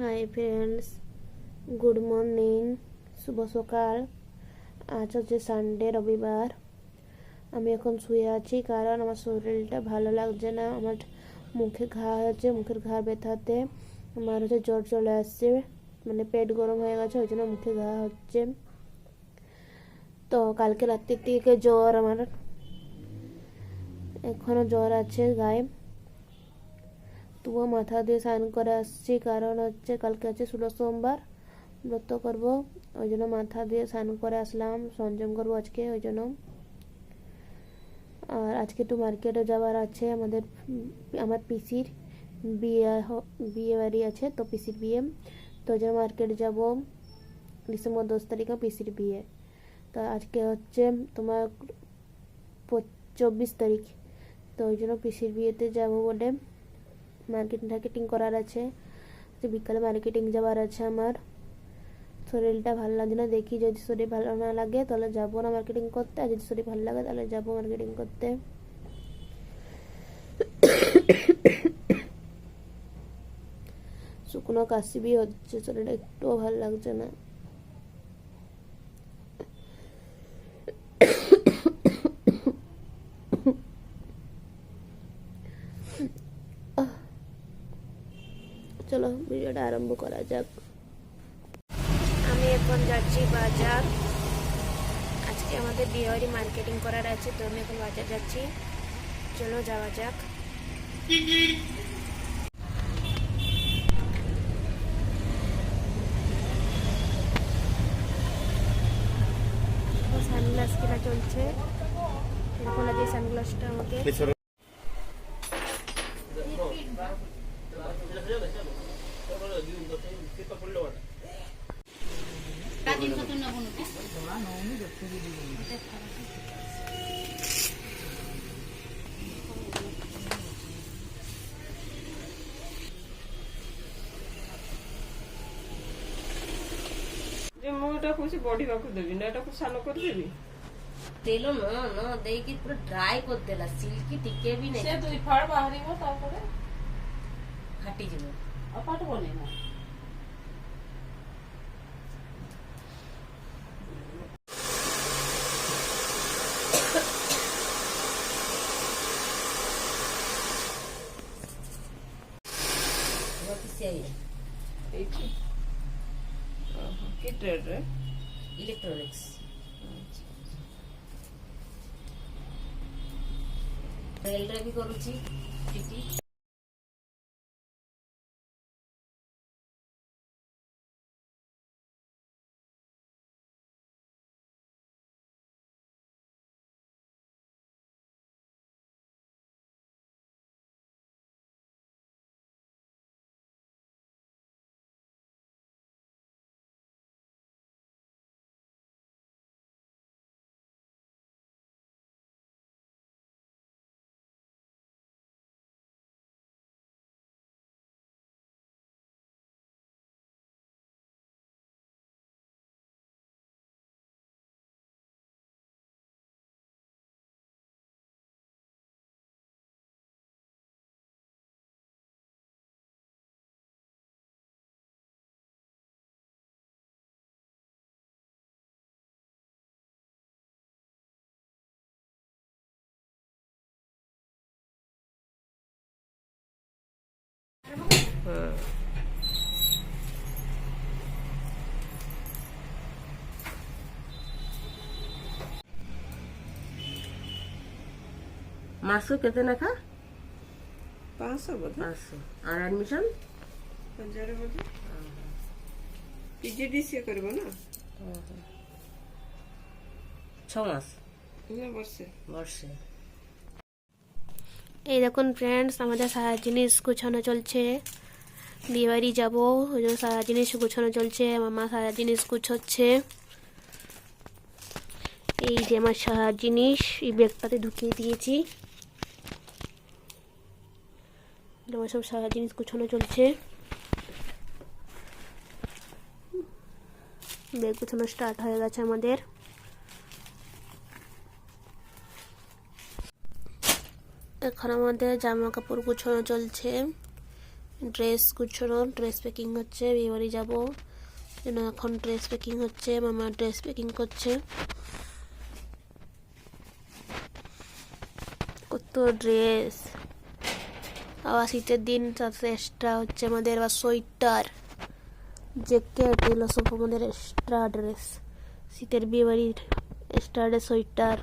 Hi friends, good morning, শুভ সকাল। আজ হচ্ছে সানডে, রবিবার। আমি এখন শুয়ে আছি কারণ আমার শরীরটা ভালো লাগছে না। আমার মুখে ঘা হচ্ছে, মুখের ঘা ব্যথাতে আমার হচ্ছে জ্বর চলে আসছে, মানে পেট গরম হয়ে গেছে, ওই জন্য মুখে ঘা হচ্ছে। তো কালকে রাত্রির থেকে জ্বর আমার, এখনও জ্বর আছে গায়ে। তবুও মাথা দিয়ে স্নান করে আসছি, কারণ হচ্ছে কালকে আছে ষোলো সোমবার, ব্রত করব, ওই জন্য মাথা দিয়ে স্নান করে আসলাম, সংযম করবো আজকে, ওই জন্য। আর আজকে একটু মার্কেটে যাওয়ার আছে, আমার পিসির বিয়ে বাড়ি আছে, তো পিসির বিয়ে, তো ওই জন্য মার্কেটে যাবো। ডিসেম্বর 10 তারিখে পিসির বিয়ে। তো আজকে হচ্ছে তোমার 24 তারিখ, তো ওই জন্য পিসির বিয়েতে যাবো বলে মার্কেটিং করার আছে। বিকালে মার্কেটিং যাওয়ার আছে আমার। শরীরটা ভালো লাগছে না, দেখি যদি শরীর ভালো না লাগে তাহলে যাবো না মার্কেটিং করতে, আর যদি শরীর ভালো লাগে তাহলে যাবো মার্কেটিং করতে। শুকনো কাশি বি হচ্ছে, শরীরটা একটুও ভালো লাগছে না। চলো ভিডিওটা আরম্ভ করা যাক। আমি এখন যাচ্ছি বাজার। আজকে আমাদের বিয়েবাড়ি মার্কেটিং করার আছে, তো আমি এখন বাজার যাচ্ছি। চলো যাওয়া যাক। সানগ্লাস কেনা চলছে, এরকম লাগে সানগ্লাসটা আমাকে। ମୁଁ ଏଟା କହୁଛି ବଢିବାକୁ ଦେବି ନା, ଏଟାକୁ ସାନ କରିଦେବି। ତେଲ ନ ଦେଇକି ପୁରା ଡ୍ରାଏ କରିଦେଲା, ସିଲ୍କି ଟିକେ ବି ସେ ନାହିଁ, ଦୁଇ ଫାଳ ବାହାରିବ, ତାପରେ ଫାଟିଯିବ। ଆଉ ଫାଟିବନି ନା। ଏଇଠି କି ଟ୍ରେଡରେ ଇଲେକ୍ଟ୍ରୋନିକ୍ସ ରେଲରେ ବି କରୁଛି ଟିଟି। ମାସକୁ କେତେ ଲେଖା? 500 ବୋଧେ, 500। ଆଉ ଆଡମିସନ 1000 ବୋଧେ। ପିଜିଡି ସିଏ କରିବ ନା, 6 মাস না বর্ষে। বর্ষে। এই দেখুন ফ্রেন্ডস, আমাদের সারা জিনিস গুছানো চলছে, বিয়েবাড়ি যাবো, ওই জন্য সারা জিনিস গুছানো চলছে। মামা সারা জিনিস গুছোচ্ছে। এই যে আমার সারা জিনিস এই ব্যাগটাতে ঢুকিয়ে দিয়েছি, আমার সব সারা জিনিস গুছানো চলছে। ব্যাগ গুছানো স্টার্ট হয়ে গেছে আমাদের। এখন আমাদের জামা কাপড় গুছানো চলছে, ড্রেস গুছানো, ড্রেস প্যাকিং হচ্ছে, বিয়ে বাড়ি যাবো জন্য এখন ড্রেস প্যাকিং হচ্ছে, মামা ড্রেস প্যাকিং করছে। কত ড্রেস, আবার শীতের দিন সাথে এক্সট্রা হচ্ছে আমাদের আবার সোয়েটার, জ্যাকেট, এগুলো সব আমাদের এক্সট্রা ড্রেস। শীতের বিয়ে বাড়ির এক্সট্রা ড্রেস, সোয়েটার।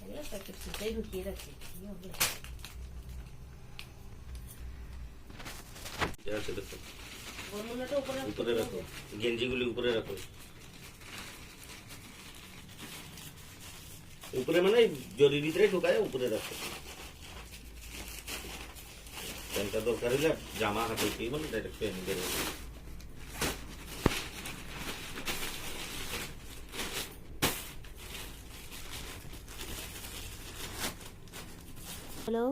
এগুলো প্যাকেট সেটাই ঢুকিয়ে রাখি, কি হবে? যা আছে দেখো, বর্ণনাটা উপরে উপরে রাখো, গেঞ্জিগুলি উপরে রাখো। উপরে মানে জরির ভিতরে ঢুকায় উপরে রাখো। প্যান্টটা দরকার হলে জামা হাতে উঠিয়ে মানে ডাইরেক্ট প্যান্ট বেরো। হ্যালো,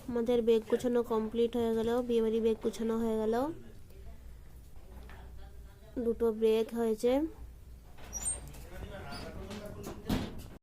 আমাদের ব্যাগ গুছানো কমপ্লিট হয়ে গেল, বিয়েবাড়ি ব্যাগ গুছানো হয়ে গেল, দুটো ব্যাগ হয়েছে।